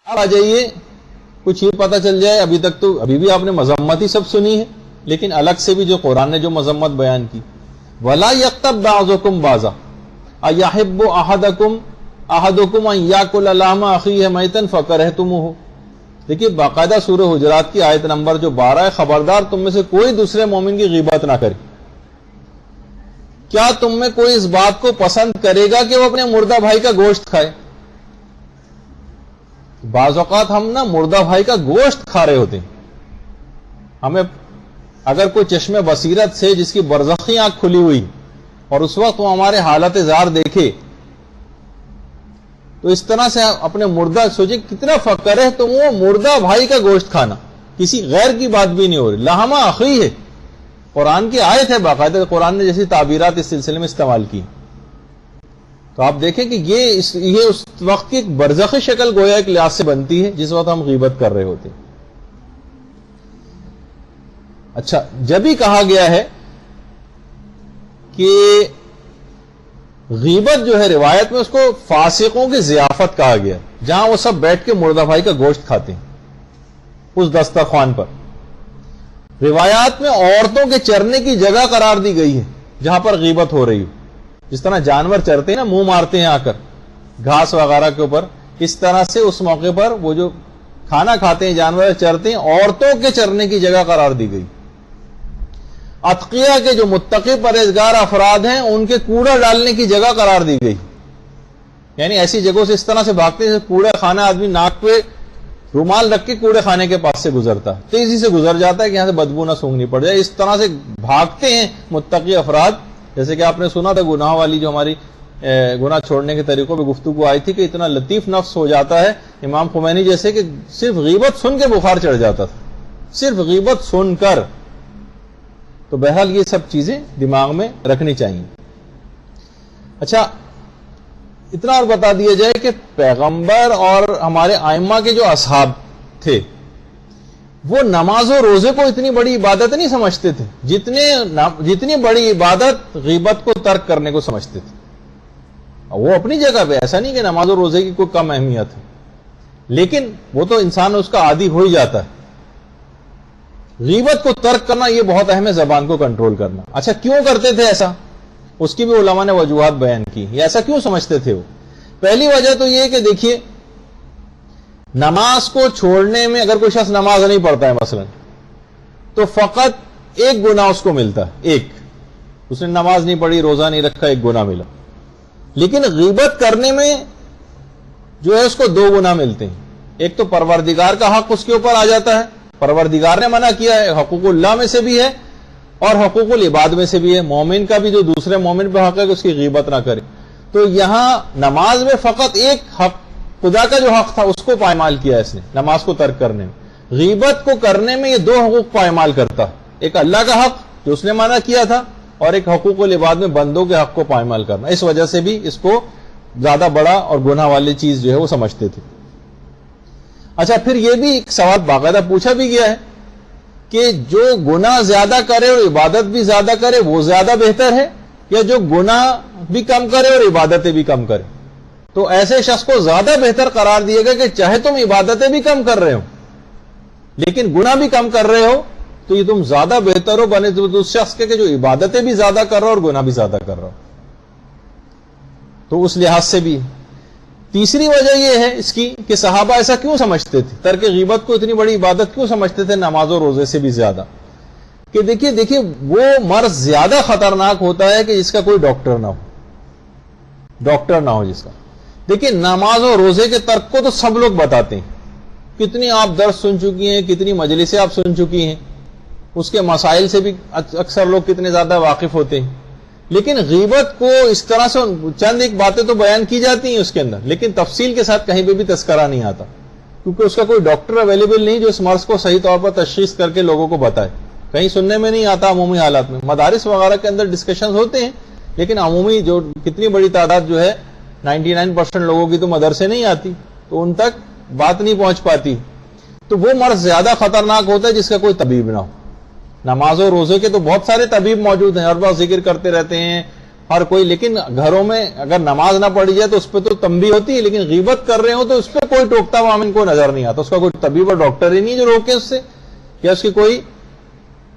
آ جائیے کچھ یہ پتہ چل جائے. ابھی تک تو ابھی بھی آپ نے مذمت ہی سب سنی ہے, لیکن الگ سے بھی جو قرآن نے جو مذمت بیان کی, وَلَا يَغْتَبْ بَعْضُكُمْ بَعْضًا أَيَحِبُّ أَحَدُكُمْ أَن يَأْكُلَ لَحْمَ أَخِيهِ مَيْتًا فَكَرِهْتُمُوهُ. دیکھیے باقاعدہ سورہ حجرات کی آیت نمبر جو 12 ہے, خبردار تم میں سے کوئی دوسرے مومن کی غیبت نہ کرے. کیا تم میں کوئی اس بات کو پسند کرے گا کہ وہ اپنے مردہ بھائی کا گوشت کھائے؟ بعض اوقات ہم نا مردہ بھائی کا گوشت کھا رہے ہوتے ہیں. ہمیں اگر کوئی چشم بصیرت سے جس کی برزخی آنکھ کھلی ہوئی اور اس وقت وہ ہمارے حالت زار دیکھے تو اس طرح سے اپنے مردہ سوچے کتنا فقر ہے تو وہ مردہ بھائی کا گوشت کھانا, کسی غیر کی بات بھی نہیں ہو رہی. لحمہ اخی ہے, قرآن کی آیت ہے, باقاعدہ قرآن نے جیسی تعبیرات اس سلسلے میں استعمال کی. تو آپ دیکھیں کہ یہ اس وقت کی ایک برزخی شکل گویا ایک لحاظ سے بنتی ہے جس وقت ہم غیبت کر رہے ہوتے ہیں. اچھا, جب ہی کہا گیا ہے کہ غیبت جو ہے روایت میں اس کو فاسقوں کی ضیافت کہا گیا, جہاں وہ سب بیٹھ کے مردہ بھائی کا گوشت کھاتے ہیں اس دسترخوان پر. روایات میں عورتوں کے چرنے کی جگہ قرار دی گئی ہے جہاں پر غیبت ہو رہی ہو. جس طرح جانور چرتے ہیں نا, منہ مارتے ہیں آ کر گھاس وغیرہ کے اوپر, اس طرح سے اس موقع پر وہ جو کھانا کھاتے ہیں جانور چرتے ہیں, عورتوں کے چرنے کی جگہ قرار دی گئی. اتقیاء کے جو متقی پرہیزگار افراد ہیں ان کے کوڑا ڈالنے کی جگہ قرار دی گئی. یعنی ایسی جگہوں سے اس طرح سے بھاگتے ہیں کوڑا کھانا, آدمی ناک پہ رومال رکھ کے کوڑے خانے کے پاس سے گزرتا ہے, تیزی سے گزر جاتا ہے کہ یہاں سے بدبو نہ سونگنی پڑ جائے. اس طرح سے بھاگتے ہیں متقی افراد. جیسے کہ آپ نے سنا تھا گناہ والی جو ہماری گناہ چھوڑنے کے طریقوں پہ گفتگو آئی تھی کہ اتنا لطیف نفس ہو جاتا ہے امام خمینی جیسے کہ صرف غیبت سن کے بخار چڑھ جاتا تھا, صرف غیبت سن کر. تو بہرحال یہ سب چیزیں دماغ میں رکھنی چاہیے. اچھا, اتنا اور بتا دیا جائے کہ پیغمبر اور ہمارے ائمہ کے جو اصحاب تھے وہ نماز و روزے کو اتنی بڑی عبادت نہیں سمجھتے تھے جتنی بڑی عبادت غیبت کو ترک کرنے کو سمجھتے تھے. وہ اپنی جگہ پہ, ایسا نہیں کہ نماز و روزے کی کوئی کم اہمیت ہے, لیکن وہ تو انسان اس کا عادی ہو ہی جاتا ہے. غیبت کو ترک کرنا یہ بہت اہم ہے, زبان کو کنٹرول کرنا. اچھا, کیوں کرتے تھے ایسا؟ اس کی بھی علماء نے وجوہات بیان کی. یہ ایسا کیوں سمجھتے تھے وہ؟ پہلی وجہ تو یہ کہ دیکھیے, نماز کو چھوڑنے میں اگر کوئی شخص نماز نہیں پڑھتا ہے مثلا, تو فقط ایک گناہ اس کو ملتا ہے. ایک, اس نے نماز نہیں پڑھی, روزہ نہیں رکھا, ایک گناہ ملا. لیکن غیبت کرنے میں جو ہے اس کو 2 گناہ ملتے ہیں. ایک تو پروردگار کا حق اس کے اوپر آ جاتا ہے, پروردگار نے منع کیا ہے, حقوق اللہ میں سے بھی ہے اور حقوق العباد میں سے بھی ہے. مومن کا بھی جو دوسرے مومن پہ حق ہے کہ اس کی غیبت نہ کرے. تو یہاں نماز میں فقط ایک حق, خدا کا جو حق تھا اس کو پائمال کیا اس نے نماز کو ترک کرنے میں. غیبت کو کرنے میں یہ 2 حقوق پائمال کرتا, ایک اللہ کا حق جو اس نے منع کیا تھا اور ایک حقوق العباد میں بندوں کے حق کو پائمال کرنا. اس وجہ سے بھی اس کو زیادہ بڑا اور گناہ والی چیز جو ہے وہ سمجھتے تھے. اچھا, پھر یہ بھی ایک سوال باقاعدہ پوچھا بھی گیا ہے کہ جو گناہ زیادہ کرے اور عبادت بھی زیادہ کرے وہ زیادہ بہتر ہے, یا جو گناہ بھی کم کرے اور عبادتیں بھی کم کرے؟ تو ایسے شخص کو زیادہ بہتر قرار دیے گا کہ چاہے تم عبادتیں بھی کم کر رہے ہو لیکن گناہ بھی کم کر رہے ہو تو یہ تم زیادہ بہتر ہو بنے اس شخص کے کہ جو عبادتیں بھی زیادہ کر رہا ہو اور گناہ بھی زیادہ کر رہا ہو. تو اس لحاظ سے بھی. تیسری وجہ یہ ہے اس کی کہ صحابہ ایسا کیوں سمجھتے تھے, ترک غیبت کو اتنی بڑی عبادت کیوں سمجھتے تھے نماز و روزے سے بھی زیادہ؟ کہ دیکھیے وہ مرض زیادہ خطرناک ہوتا ہے کہ جس کا کوئی ڈاکٹر نہ ہو جس کا. دیکھیے, نماز و روزے کے ترک کو تو سب لوگ بتاتے ہیں, کتنی آپ درس سن چکی ہیں, کتنی مجلسیں آپ سن چکی ہیں, اس کے مسائل سے بھی اکثر لوگ کتنے زیادہ واقف ہوتے ہیں. لیکن غیبت کو اس طرح سے چند ایک باتیں تو بیان کی جاتی ہیں اس کے اندر, لیکن تفصیل کے ساتھ کہیں پہ بھی تذکرہ نہیں آتا کیونکہ اس کا کوئی ڈاکٹر اویلیبل نہیں جو اس مرض کو صحیح طور پر تشخیص کر کے لوگوں کو بتائے. کہیں سننے میں نہیں آتا. عمومی حالات میں مدارس وغیرہ کے اندر ڈسکشنز ہوتے ہیں, لیکن عمومی جو کتنی بڑی تعداد جو ہے 99% لوگوں کی تو مدرسے نہیں آتی, تو ان تک بات نہیں پہنچ پاتی. تو وہ مرض زیادہ خطرناک ہوتا ہے جس کا کوئی طبیب نہ ہو. نماز و روزے کے تو بہت سارے طبیب موجود ہیں, ہر وقت ذکر کرتے رہتے ہیں, ہر کوئی، لیکن گھروں میں اگر نماز نہ پڑھی جائے تو اس پہ تو تنبیہ ہوتی ہے، لیکن غیبت کر رہے ہو تو اس پہ کوئی ٹوکتا ہوا ہم کو نظر نہیں آتا. اس کا کوئی طبیب اور ڈاکٹر ہی نہیں جو روکے اس سے، یا اس کی کوئی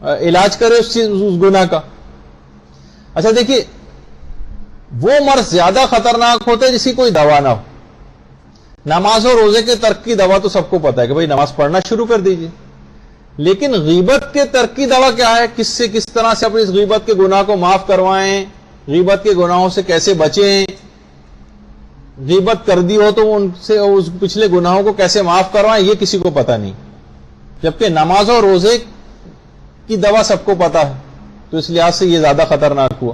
علاج کرے اس گناہ کا. اچھا دیکھیے، وہ مرض زیادہ خطرناک ہوتا ہے جس کی کوئی دوا نہ ہو. نماز اور روزے کے ترک کی دوا تو سب کو پتا ہے کہ بھائی نماز پڑھنا شروع کر دیجیے، لیکن غیبت کے ترک کی دوا کیا ہے؟ کس طرح سے اپنی اس غیبت کے گناہ کو معاف کروائیں، غیبت کے گناہوں سے کیسے بچیں، غیبت کر دی ہو تو ان سے اس پچھلے گناہوں کو کیسے معاف کروائیں، یہ کسی کو پتا نہیں. جبکہ نماز اور روزے کی دوا سب کو پتا ہے، تو اس لحاظ سے یہ زیادہ خطرناک ہوا.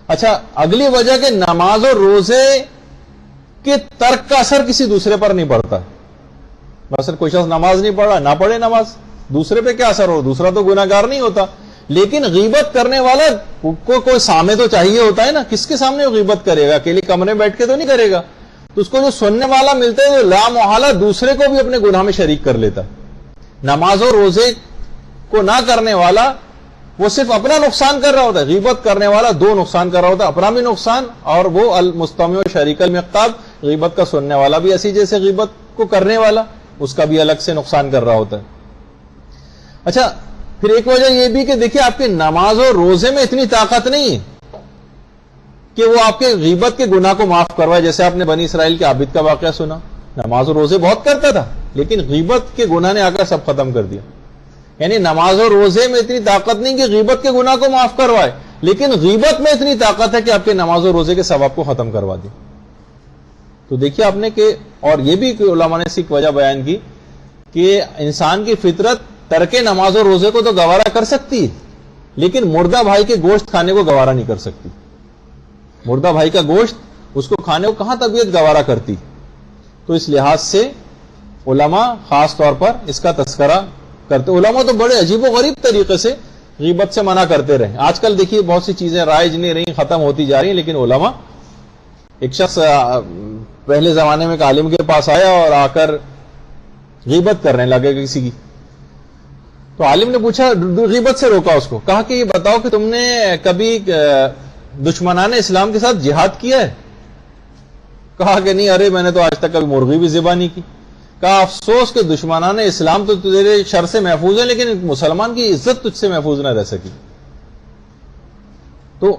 اچھا، اگلی وجہ کہ نماز اور روزے کے ترک کا اثر کسی دوسرے پر نہیں پڑتا. مثلا کوئی شخص نماز نہیں پڑھا، نہ پڑھے نماز، دوسرے پہ کیا اثر ہو؟ دوسرا تو گناہگار نہیں ہوتا. لیکن غیبت کرنے والا کو کوئی سامنے تو چاہیے ہوتا ہے نا. کس کے سامنے وہ غیبت کرے گا؟ اکیلے کمرے میں بیٹھ کے تو نہیں کرے گا. تو اس کو جو سننے والا ملتا ہے، جو لا محالہ دوسرے کو بھی اپنے گناہ میں شریک کر لیتا. نماز اور روزے کو نہ کرنے والا وہ صرف اپنا نقصان کر رہا ہوتا ہے، غیبت کرنے والا دو نقصان کر رہا ہوتا ہے، اپنا بھی نقصان، اور وہ المستمع شریک المقتاب، غیبت کا سننے والا بھی ایسی جیسے غیبت کو کرنے والا، اس کا بھی الگ سے نقصان کر رہا ہوتا ہے. اچھا، پھر ایک وجہ یہ بھی کہ دیکھیے آپ کی نماز اور روزے میں اتنی طاقت نہیں ہے کہ وہ آپ کے غیبت کے گناہ کو معاف کروائے. جیسے آپ نے بنی اسرائیل کے عابد کا واقعہ سنا، نماز اور روزے بہت کرتا تھا لیکن غیبت کے گناہ نے آ کر سب ختم کر دیا. یعنی نماز اور روزے میں اتنی طاقت نہیں کہ غیبت کے گناہ کو معاف کروائے، لیکن غیبت میں اتنی طاقت ہے کہ آپ کے نماز اور روزے کے ثواب کو ختم کروا دے. تو دیکھیے آپ نے کہ، اور یہ بھی علماء نے ایک وجہ بیان کی کہ انسان کی فطرت ترک نماز اور روزے کو تو گوارا کر سکتی ہے، لیکن مردہ بھائی کے گوشت کھانے کو گوارا نہیں کر سکتی. مردہ بھائی کا گوشت اس کو کھانے کو کہاں طبیعت گوارا کرتی. تو اس لحاظ سے علماء خاص طور پر اس کا تذکرہ کرتے. علماء تو بڑے عجیب و غریب طریقے سے غیبت سے منع کرتے رہے. آج کل دیکھیے بہت سی چیزیں رائج نہیں رہی، ختم ہوتی جا رہی ہیں، لیکن علماء، ایک شخص پہلے زمانے میں ایک عالم کے پاس آیا اور آ کر غیبت کرنے لگے کسی کی. تو عالم نے پوچھا، غیبت سے روکا اس کو، کہا کہ یہ بتاؤ کہ تم نے کبھی دشمنان اسلام کے ساتھ جہاد کیا ہے؟ کہا کہ نہیں، ارے میں نے تو آج تک کبھی مرغی بھی ذبح نہیں کی. کہا افسوس کہ دشمنان اسلام تو تیرے شر سے محفوظ ہے، لیکن مسلمان کی عزت تجھ سے محفوظ نہ رہ سکی. تو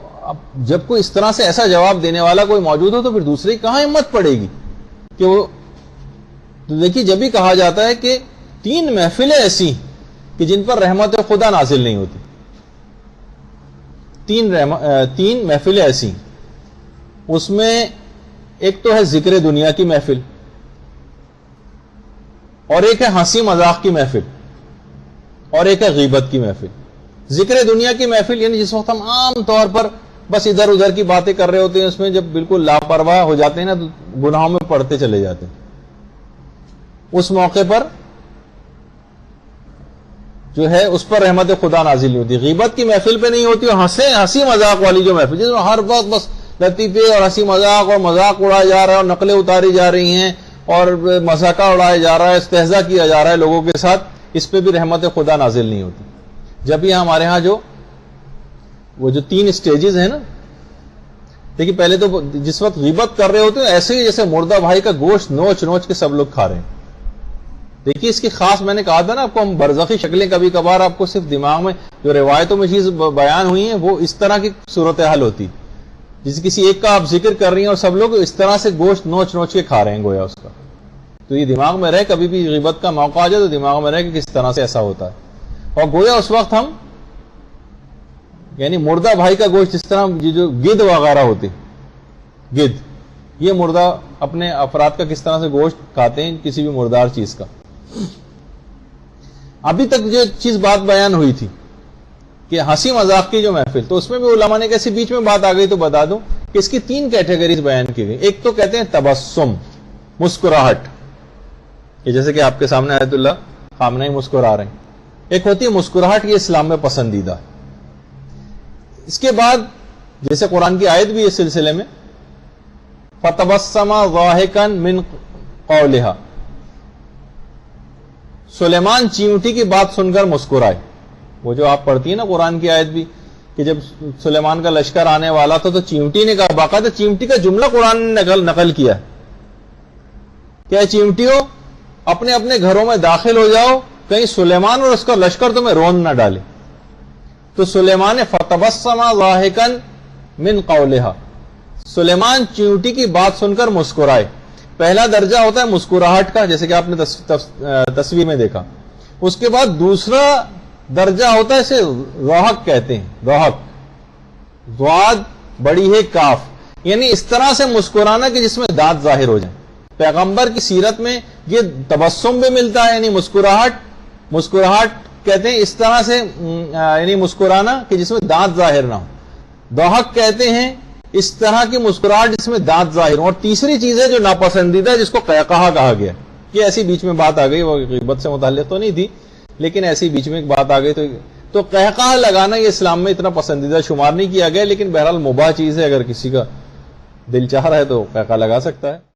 جب کوئی اس طرح سے ایسا جواب دینے والا کوئی موجود ہو تو پھر دوسری کہاں ہمت پڑے گی کہ وہ. تو دیکھیے جب بھی کہا جاتا ہے کہ 3 محفلیں ایسی کہ جن پر رحمت خدا نازل نہیں ہوتی، 3 محفلیں ایسی، اس میں ایک تو ہے ذکر دنیا کی محفل، اور ایک ہے ہنسی مذاق کی محفل، اور ایک ہے غیبت کی محفل. ذکر دنیا کی محفل یعنی جس وقت ہم عام طور پر بس ادھر ادھر کی باتیں کر رہے ہوتے ہیں، اس میں جب بالکل لاپرواہ ہو جاتے ہیں نا تو گناہوں میں پڑتے چلے جاتے ہیں. اس موقع پر جو ہے اس پر رحمت خدا نازل نہیں ہوتی. غیبت کی محفل پہ نہیں ہوتی، اور ہنسی مذاق والی جو محفل، جس میں ہر وقت بس لطیفے اور ہنسی مذاق اور مذاق اڑایا جا رہا ہے، اور نقلیں اتاری جا رہی ہیں، اور مذاقہ اڑایا جا رہا ہے، استہزاء کیا جا رہا ہے لوگوں کے ساتھ، اس پہ بھی رحمت خدا نازل نہیں ہوتی. جب یہ ہمارے ہاں وہ جو 3 سٹیجز ہیں نا، دیکھیے پہلے تو جس وقت غیبت کر رہے ہوتے ہیں ایسے ہی جیسے مردہ بھائی کا گوشت نوچ نوچ کے سب لوگ کھا رہے ہیں. دیکھیے اس کی خاص، میں نے کہا تھا نا آپ کو، ہم برزخی شکلیں کبھی کبھار آپ کو صرف دماغ میں جو روایتوں میں چیز بیان ہوئی ہیں وہ اس طرح کی صورتحال ہوتی، جس کسی ایک کا آپ ذکر کر رہی ہیں اور سب لوگ اس طرح سے گوشت نوچ نوچ کے کھا رہے ہیں گویا اس کا. تو یہ دماغ میں رہے، کبھی بھی غیبت کا موقع آ جائے تو دماغ میں رہے کہ کس طرح سے ایسا ہوتا ہے. اور گویا اس وقت ہم یعنی مردہ بھائی کا گوشت، جس طرح جو گدھ وغیرہ ہوتے، گدھ یہ مردہ اپنے افراد کا کس طرح سے گوشت کھاتے ہیں کسی بھی مردار چیز کا. ابھی تک جو چیز بات بیان ہوئی تھی کہ ہنسی مذاق کی جو محفل، تو اس میں بھی علماء نے کیسے بیچ میں بات آ گئی تو بتا دوں کہ اس کی 3 کیٹیگریز بیان کی گئی. ایک تو کہتے ہیں تبسم، مسکراہٹ، یہ جیسے کہ آپ کے سامنے آیت اللہ خامنہ ہی مسکرا رہے ہیں. ایک ہوتی ہے مسکراہٹ، یہ اسلام میں پسندیدہ. اس کے بعد جیسے قرآن کی آیت بھی اس سلسلے میں، فَتَبَسَّمَ ضَاحِكًا مِنْ قَوْلِهَا، سلیمان چیونٹی کی بات سن کر مسکرائے. وہ جو آپ پڑھتی ہیں نا قرآن کی آیت بھی کہ جب سلیمان کا لشکر آنے والا تھا تو چیونٹی نے کہا، باقاعدہ چیونٹی کا جملہ قرآن نے نقل کیا کہ چیونٹیوں اپنے اپنے گھروں میں داخل ہو جاؤ، کہیں سلیمان اور اس کا لشکر تمہیں رون نہ ڈالے. تو سلیمان فتبسم ضاحکا من قولها، سلیمان چیونٹی کی بات سن کر مسکرائے. پہلا درجہ ہوتا ہے مسکراہٹ کا، جیسے کہ آپ نے تصویر میں دیکھا. اس کے بعد دوسرا درجہ ہوتا ہے، اسے ضحک کہتے ہیں، ضحک، ضاد بڑی ہے کاف، یعنی اس طرح سے مسکرانا کہ جس میں دانت ظاہر ہو جائیں. پیغمبر کی سیرت میں یہ تبسم بھی ملتا ہے، یعنی مسکراہٹ کہتے ہیں اس طرح سے، یعنی مسکرانا کہ جس میں دانت ظاہر نہ ہو. ضحک کہتے ہیں اس طرح کی مسکراہٹ جس میں دانت ظاہر ہو. اور تیسری چیز ہے جو ناپسندیدہ ہے، جس کو قہقہا کہا گیا. یہ ایسی بیچ میں بات آ گئی، وہ غیبت سے متعلق تو نہیں تھی، لیکن ایسی بیچ میں ایک بات آ گئی تو قہقہا لگانا یہ اسلام میں اتنا پسندیدہ شمار نہیں کیا گیا، لیکن بہرحال مباح چیز ہے، اگر کسی کا دل چاہ رہا ہے تو قہقہا لگا سکتا ہے.